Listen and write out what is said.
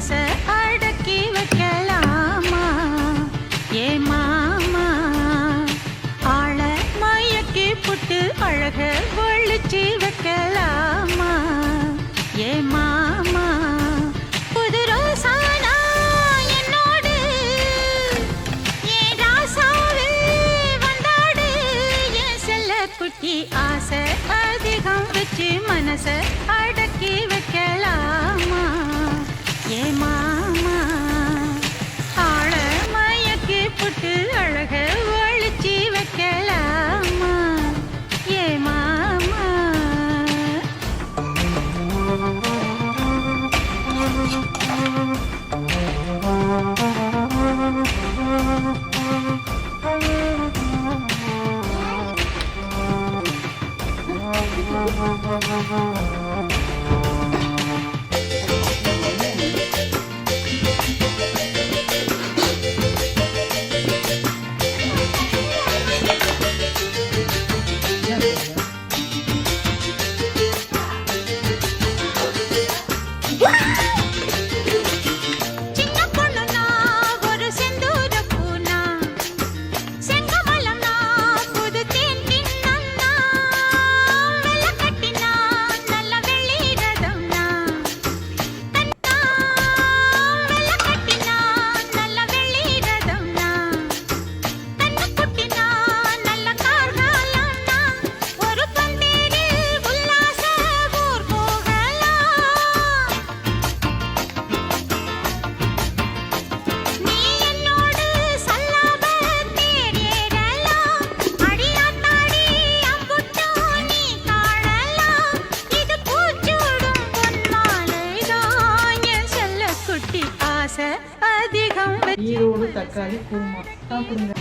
மனச அடக்கி வைக்கலாமா ஏ மாமா ஆள மயக்கி புட்டு அழக ஒழிச்சு வைக்கலாமா ஏ மாமா புது ரோசானா என்னோடு ஏ ராசாவே வந்தாடு என் செல்ல குட்டி ஆசை அதிகம் வச்சு மனச அடக்கி வைக்கலாமா ஏ மாமா ஆள மயக்கி புட்டு அழக ஒழிச்சு வைக்கலாமா ஏ மாமா அதிகம் ஈரோடு தக்காளி குருமா சாப்பிடுங்க.